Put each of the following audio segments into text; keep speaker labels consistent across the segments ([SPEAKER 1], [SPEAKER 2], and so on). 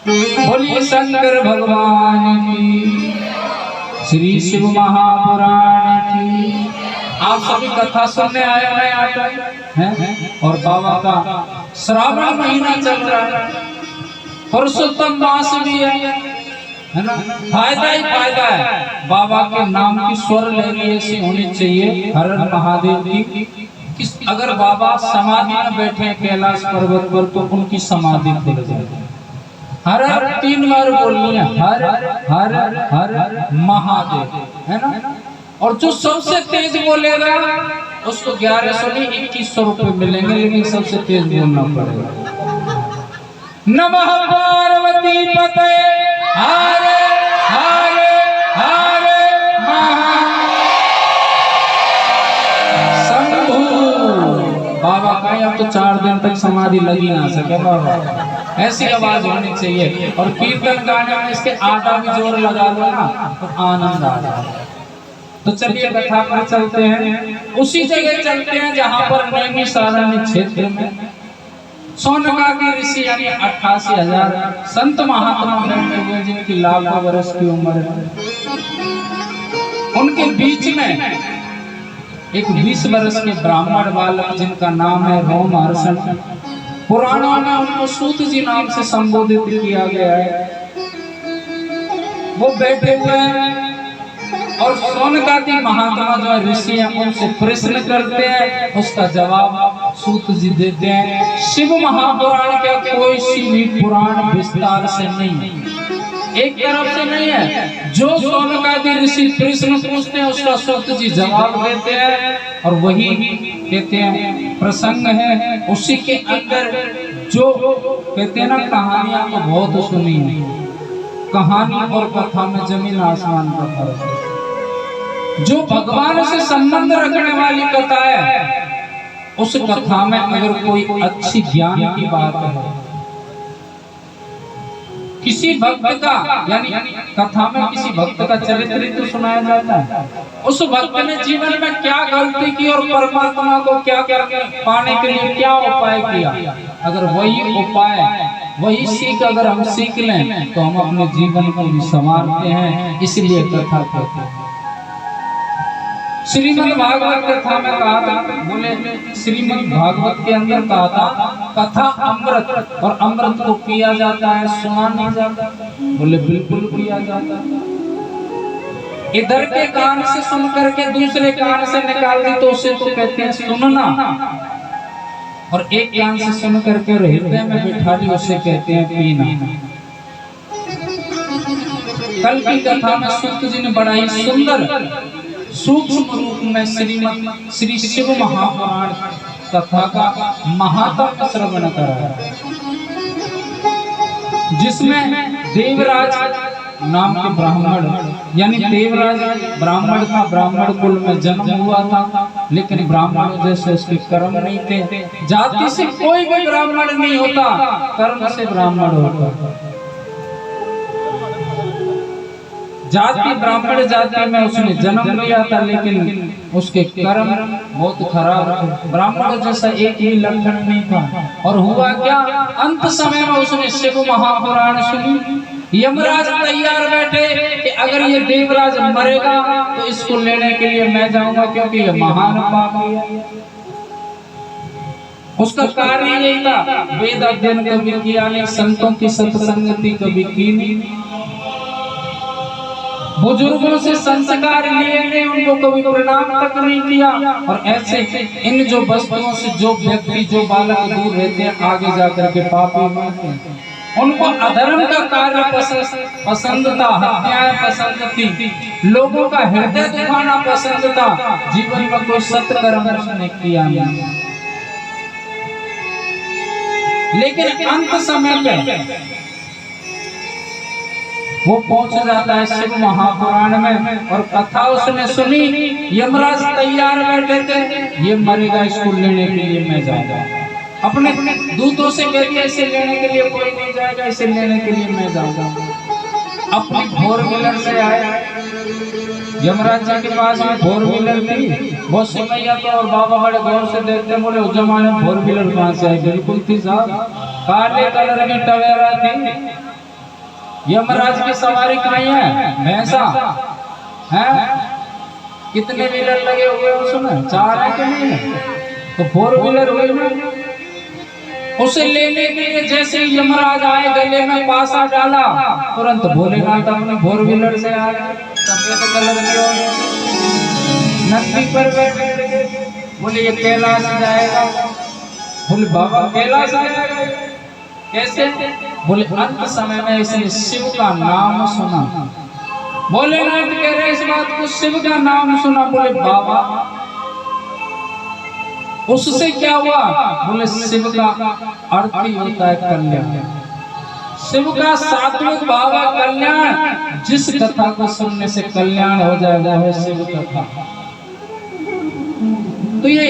[SPEAKER 1] बोलिए शंकर भगवान की, श्री शिव महापुराण की। आप सभी कथा सुनने आए हैं यहाँ पर हैं, और बाबा का श्रावण महीना चल रहा है, पुरुषोत्तम मास भी है ना। फायदा ही फायदा है। बाबा के नाम की स्वर लहरी ऐसी होनी चाहिए, हर हर महादेव की। अगर बाबा समाधि में बैठे हैं कैलाश पर्वत पर तो उनकी समाधि खुल जाएगी। हर हर 3 बार बोलनी है, हर हर हर महादेव, है ना। और जो सबसे तेज बोलेगा उसको 1100 नहीं 2100 रुपए मिलेंगे, लेकिन सबसे तेज बोलना पड़ेगा। नमः पार्वती पते हरे हरे हरे शंभु। बाबा का अब तो 4 दिन तक समाधि लगी ना सके बाबा, ऐसी आवाज होनी चाहिए। और कीर्तन गाने में इसके आधा भी जोर लगा लो ना तो आनंद आ जाए। तो चलिए कथा पर चलते हैं, उसी जगह चलते हैं जहां पर नैमिषारण्य क्षेत्र में सोनकादि ऋषि यानी 88,000 संत महात्मा बैठे हुए जिनकी लाखों वर्ष की उम्र है। उनके बीच में एक 20 वर्ष के ब्राह्मण बालक जिनका नाम है रोमहर्षण। पुराणों में उनको सूत जी नाम से संबोधित किया गया है। वो बैठे हुए हैं और सोनकादि महात्मा जो ऋषि हैं उनसे प्रश्न करते हैं, उसका जवाब सूत जी देते हैं। शिव महापुराण का कोई सी भी पुराण विस्तार से नहीं, एक तरफ से नहीं है। जो सोनकादि ऋषि प्रश्न पूछते हैं उसका सूत जी जवाब देते हैं, और वही कहते हैं प्रसंग है। उसी के अंदर जो कहते हैं ना, कहानियां तो बहुत सुनी है, कहानी और कथा में जमीन आसमान का फर्क है। जो भगवान से संबंध रखने वाली कथा है, उस कथा में अगर कोई अच्छी ज्ञान की बात है, किसी भक्त का यानी कथा में किसी भक्त का चरित्र तो सुनाया जाता है, उस भक्त ने जीवन में क्या गलती की और परमात्मा को क्या पाने के लिए क्या उपाय किया। अगर वही उपाय वही सीख अगर हम सीख लें तो हम अपने जीवन को भी संवारते हैं। इसलिए कथा कहते हैं। श्रीमद् भागवत कथा में कहा था, बोले श्रीमद् भागवत के अंदर कहा था कथा अमृत, और अमृत को पिया जाता है, सुना नहीं जाता। बोले बिल्कुल पिया जाता है। इधर के कान से सुन करके दूसरे कान से निकाल दी तो उसे तो कहते हैं सुनना, और एक कान से सुन करके हृदय में बिठा ली उसे कहते हैं पीना। कल की कथा में सूत जी ने बड़ा ही सुंदर सूक्ष्म रूप में श्री शिव महापुराण कथा का महात्म्य श्रवण कराया, जिसमें देवराज नाम के ब्राह्मण यानी देवराज ब्राह्मण था, ब्राह्मण कुल में जन्म हुआ था, लेकिन ब्राह्मण जैसे उसके कर्म नहीं थे। जाति से कोई भी ब्राह्मण नहीं होता, कर्म से ब्राह्मण होता। जाति ब्राह्मण जाति में उसने जन्म लिया था, लेकिन उसके कर्म बहुत खराब थे। ब्राह्मण जैसा एक ही लक्षण नहीं था। और हुआ क्या, अंत समय में उसने शिव महापुराण सुनी। यमराज तैयार बैठे कि अगर ये देवराज मरेगा तो इसको लेने के लिए मैं जाऊंगा, क्योंकि ये महान पापी है। उसका कार्य यही था, वेद अध्ययन कभी किया नहीं, संतों की सत्संगति कभी की नहीं, बुजुर्गों से संस्कार लिए नहीं, उनको कभी प्रणाम तक नहीं किया। और ऐसे इन जो वस्तुओं से जो व्यक्ति जो बालक दूर रहते हैं आगे जाकर के पापी बनते हैं। उनको अधर्म का कार्य पसंद था, हत्याएं पसंद थी, लोगों का हृदय दुखाना पसंद था, जीवन में कोई सत्कर्म उसने किया नहीं। लेकिन अंत समय पे वो पहुंच जाता है शिव महापुराण में, और कथा उसने सुनी। यमराज तैयार बैठे थे, ये मरेगा इसको लेने के लिए मैं जाऊंगा। अपने दूतों से कह दिया इसे लेने के लिए कोई नहीं जाएगा, इसे लेने के लिए मैं जाऊंगा। अपनी 4 व्हीलर से आए, यमराज जी के पास में 4 व्हीलर थी। वो सिमैया तो और बाबा बड़े गौर से देखते, बोले उस जमाने में 4 व्हीलर कहाँ से आई? बिल्कुल थी साहब, काले कलर की टवेरा थी, यमराज की सवारी कहीं है, भैंसा है। कितने व्हीलर लगे हुए उसमें, 4 है कि नहीं है? तो 4 व्हीलर हुए ना। उसे लेने के लिए जैसे ही यमराज आए, गले में पासा डाला, तुरंत भोलेनाथ अपने 4 व्हीलर से आ गए, सफेद कलर के नंदी पर बैठे। बोले ये कैलाश जाएगा। बोले बाबा कैलाश जाएगा कैसे? बोले अंत समय में इसने शिव का नाम सुना। भोलेनाथ कह रहे इस बात को, शिव का नाम सुना। बोले बाबा उससे क्या हुआ? बोले शिव का अर्थ ही होता है कल्याण। शिव का सात्विक भाव है कल्याण। जिस कथा को सुनने से कल्याण हो जाएगा है शिव कथा। तो ये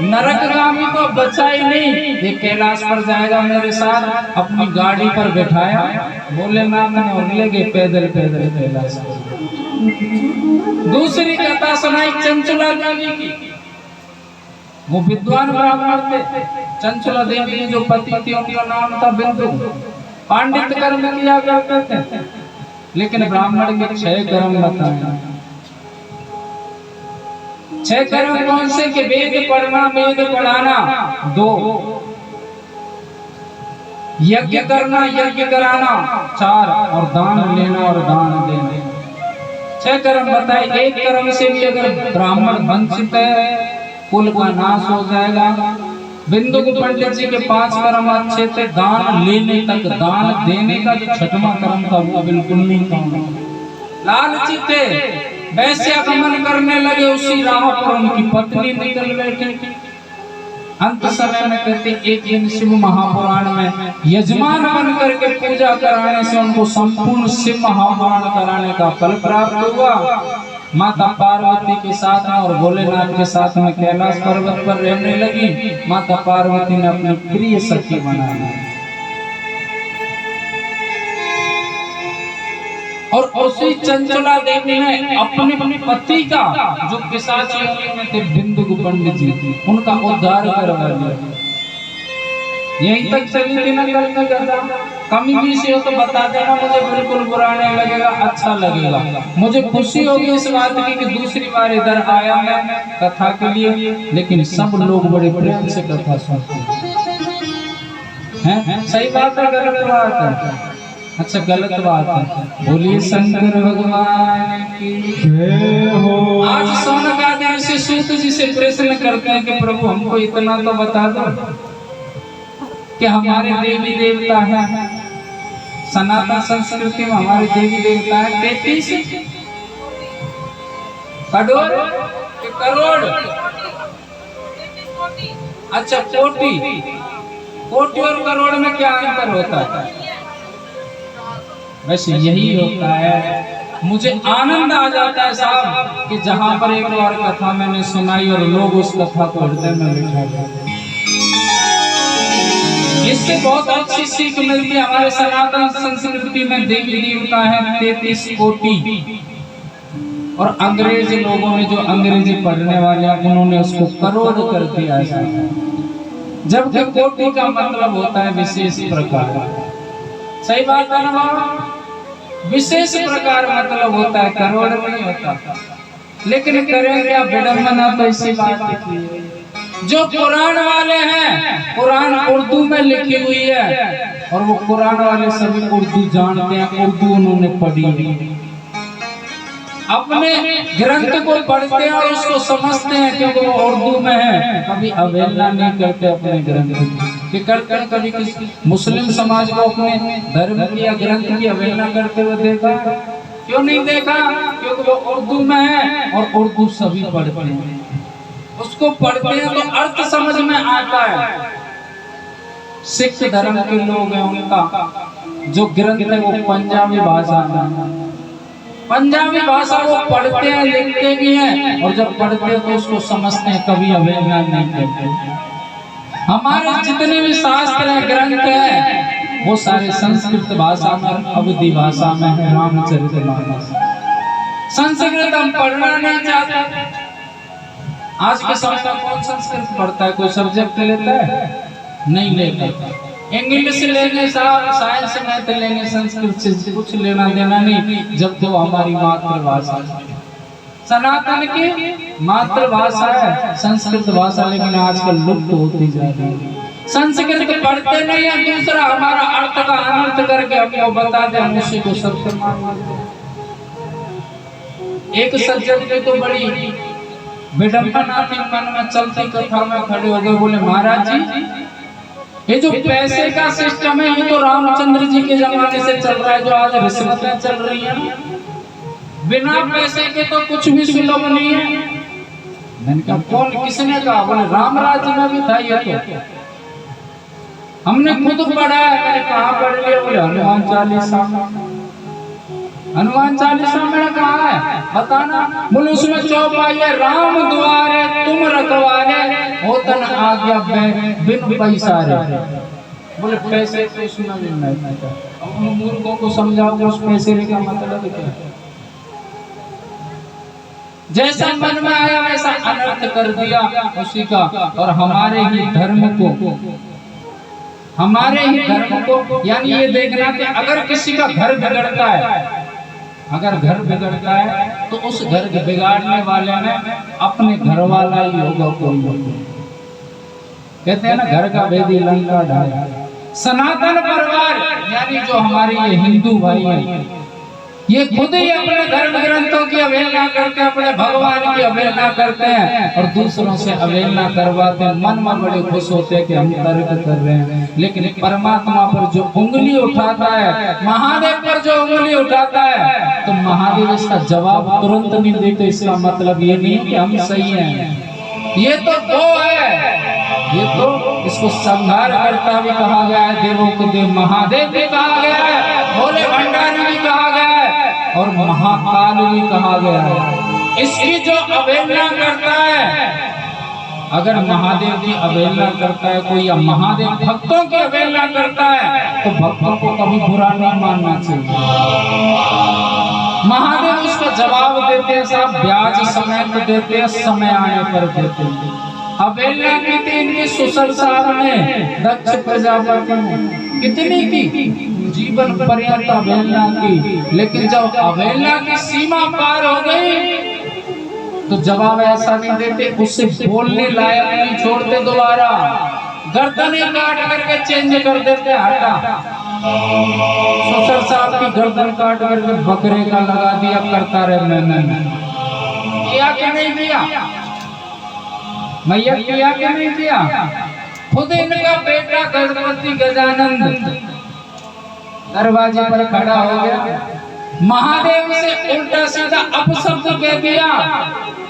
[SPEAKER 1] नरकगामी को बचा ही नहीं, ये कैलाश पर जाएगा मेरे साथ। अपनी गाड़ी पर बैठाया भोलेनाथ ने और ले गए पैदल पैदल कैलाश पर। दूसरी कथा सुनाई चंचला देवी की। वो विद्वान ब्राह्मण थे। चंचला देवी जो पति थी उनका नाम था बिंदु। पांडित कर्म किया करते थे, लेकिन ब्राह्मण के 6 कर्म बताए। 6 कर्म कौन से? कि वेद पढ़ना, वेद पढ़ाना 2, यज्ञ करना, यज्ञ कराना 4, और दान लेना और दान देना। 6 कर्म बताए। एक कर्म से भी अगर ब्राह्मण वंचित है, कुल का नाश हो जाएगा। बिंदु को पंडित जी के 5 कर्म अच्छे थे। दान लेने तक, दान देने का जो 6वां कर्म था वो बिल्कुल नहीं था। लालची थे, वैश्यागमन करने लगे। उसी राह पर उनकी पत्नी निकल बैठी। अंत समय में कहते एक दिन शिव महापुराण में यजमान बन करके पूजा कराने से उनको संपूर्ण शिव महापुराण कराने का फल प्राप्त हुआ। माता पार्वती के साथ में और भोलेनाथ के साथ में कैलाश पर्वत पर रहने लगी। माता पार्वती ने अपनी प्रिय सखी बनाया और उसी चंचला देवी ने अपने पति का जो पिशाची में थे बिंदु पंडित जी, उनका उद्धार करवा दिया। यहीं तक चली थी ना कथा। कमी भी से हो तो बता देना, मुझे बिल्कुल बुरा नहीं लगेगा, अच्छा लगेगा। मुझे खुशी होगी इस बात की कि दूसरी बार इधर आया मैं कथा के लिए, लेकिन सब लोग बड़े प्रेम से कथा सुनते हैं। सही बात है, गलत बात है? अच्छा गलत बात है। बोलिए शंकर भगवान की जय हो। आज शौनकादि से सूत जी से प्रश्न करते हैं कि प्रभु हमको इतना तो बता दो कि हमारे देवी देवता हैं। सनातन संस्कृति में हमारे देवी देवता है 33 करोड़ के करोड़। अच्छा कोटि, कोटि और करोड़ में क्या अंतर होता है? वैसे यही होता है। मुझे आनंद आ जाता है साहब कि जहां पर एक बार कथा मैंने सुनाई और लोग उस कथा को हृदय में बिठा लेते। इससे बहुत अच्छी सीख मिलती है। हमारे सनातन संस्कृति में देवी देवता है 33 कोटि, और अंग्रेज लोगों ने, जो अंग्रेजी पढ़ने वाले हैं, उन्होंने उसको करोड़ कर दिया है। जबकि कोटि का मतलब होता है विशेष प्रकार। सही बात है ना बाबा? विशेष प्रकार मतलब होता है, करोड़ नहीं होता। लेकिन करें क्या विडंबना, तो इसी बात की जो कुरान वाले हैं, कुरान उर्दू में लिखी हुई है और वो कुरान वाले सभी उर्दू जानते हैं, उर्दू उन्होंने पढ़ी हुई। अपने ग्रंथ को पढ़ते हैं और उसको समझते हैं क्योंकि वो उर्दू में है। कभी अवहेलना नहीं करते अपने ग्रंथ की। करते हैं कभी किसी मुस्लिम समाज को अपने धर्म की या ग्रंथ की अवहेलना करते हुए देखा? क्यों नहीं देखा? क्योंकि वो उर्दू में है और उर्दू सभी पढ़ते हैं। उसको पढ़ते हैं तो अर्थ समझ में आता है। सिख धर्म के लोग हैं, उनका जो ग्रंथ है वो पंजाबी भाषा में, पंजाबी भाषा वो पढ़ते हैं, लिखते भी हैं, और जब पढ़ते हैं तो उसको समझते हैं, कभी अवहेलना नहीं करते। हमारे जितने भी शास्त्र हैं, ग्रंथ हैं, वो सारे संस्कृत भाषा में, अवधी भाषा में है। रामचरितमानस संस्कृत हम पढ़ना नहीं चाहते। आज के समय में कौन संस्कृत पढ़ता है? कोई सब्जेक्ट लेता है? नहीं लेता। इंग्लिश लेंगे साहब, साइंस मैथ लेंगे, संस्कृत से कुछ लेना देना नहीं, जब तो हमारी मातृभाषा सनातन की मातृभाषा है संस्कृत भाषा, लेकिन आजकल लुप्त होती जा रही है। संस्कृत पढ़ते नहीं है, दूसरा हमारा अर्थ का अनर्थ करके हमको बता दे, हम उसी को सत्य मान लेते। एक सज्जन की तो बड़ी विडंबना थी, मन में चलती कथा में खड़े हो गए, बोले महाराज जी ये जो पैसे का सिस्टम है ये तो रामचंद्र जी के जमाने से चल रहा है, जो आज रिश्वतें चल रही हैं, बिना पैसे के तो कुछ भी सुलभ नहीं है। मैंने कहा कौन, किसने कहा? बोले राम राज्य में भी था ये तो, हमने खुद पढ़ा है। मैंने कहा पढ़ लिया? बोले हनुमान चालीसा। हनुमान चालीसा में कहा है बताना? बोले उसमें चौपाई है, राम द्वारे तुम रखवारे, होतन आज्ञा बिन पैसा रे। बोले पैसे तो सुना नहीं, अपने मूर्खों को समझाओ उस पैसे का मतलब क्या है। जैसा मन में आया वैसा अनर्थ कर दिया उसी का। और हमारे ही धर्म को यानी ये देखना कि अगर किसी का घर बिगड़ता है, अगर घर बिगड़ता है तो उस घर के बिगाड़ने वाले में अपने घर वाला ही होगा, कोई। कहते हैं ना घर का भेदी लंका ढाया। सनातन परिवार यानी जो हमारे ये हिंदू भाई हैं, ये खुद ही अपने धर्म ग्रंथों की अवहेलना करते हैं, अपने भगवान की अवहेलना करते हैं और दूसरों से अवहेलना करवाते हैं। मन में बड़े खुश होते हैं कि हम तर्क कर रहे हैं, लेकिन परमात्मा पर जो उंगली उठाता है, महादेव पर जो उंगली उठाता है, तो महादेव इसका जवाब तुरंत नहीं देते। इसका मतलब ये नहीं कि हम सही हैं, ये तो वो है, ये तो इसको संहार करता भी कहा गया है, देवों के देव महादेव भी कहा गया है, भोले भंडारी भी कहा गया है और महाकाल भी कहा गया है। इसकी जो अवहेलना करता है, अगर महादेव की अवहेलना करता है कोई या महादेव भक्तों की अवहेलना करता है, तो भक्तों को कभी बुरा नहीं मानना चाहिए। महादेव उसका जवाब देते हैं साहब, ब्याज समेत देते हैं, समय आने पर देते हैं। अवहेलना की थी इनकी सुसर साहब ने, दक्ष प्रजापति ने कितनी की, जीवन पर्यंत अवहेलना की। लेकिन जब अवहेलना की सीमा पार हो गई तो जवाब ऐसा नहीं देते, उससे बोलने लायक नहीं छोड़ते, दोबारा गर्दन काट करके चेंज कर देते, हटा। सुसर साहब की गर्दन काट करके बकरे का लगा दिया, करता रहे मैंने किया कि नहीं किया, मैया किया कि नहीं किया। खुद इनका बेटा गणपति गजानंद दरवाजे पर खड़ा हो गया, महादेव से उल्टा सीधा अपशब्द कह दिया।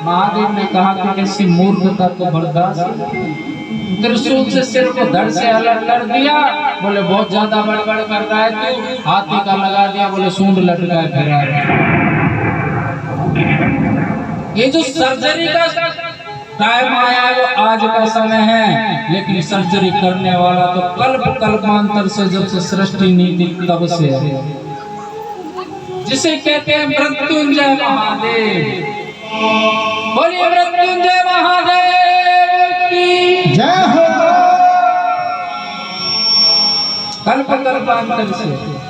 [SPEAKER 1] महादेव ने कहा कि ऐसी मूर्खता तो बर्दाश्त, त्रिशूल से सिर को धड़ से अलग कर दिया। बोले बहुत ज्यादा बड़बड़ कर रहा है तू, हाथी का लगा दिया, बोले सूंड लटकाए फिरा। ये जो सर्जरी का टाइम आया है वो आज का समय है, लेकिन सर्जरी करने वाला तो कल्पांतर से, जब से सृष्टि नीति तब से है, जिसे कहते हैं मृत्युंजय महादेव। बोलिए मृत्युंजय महादेव की जय हो। कल्पांतर से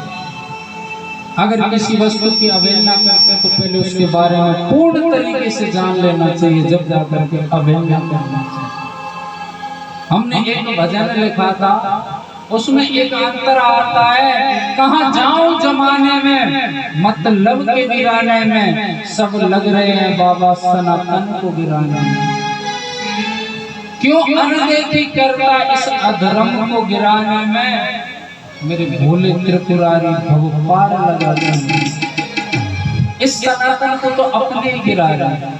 [SPEAKER 1] अगर किसी वस्तु की अवहेलना करते हैं तो पहले उसके बारे में पूर्ण तरीके से जान लेना चाहिए, जब जाकर के अवहेलना करना चाहिए। हमने एक भजन लिखा था, उसमें एक अंतर आता है, कहाँ जाऊं जमाने में मतलब के गिराने में, सब लग रहे हैं बाबा सनातन को गिराने में। क्यों अनदेखी करता इस अधर्म को गिराने में, मेरे भोले त्रिपुरारी भव पार लगा। इस सनातन को तो अपने ही गिरा रहा है।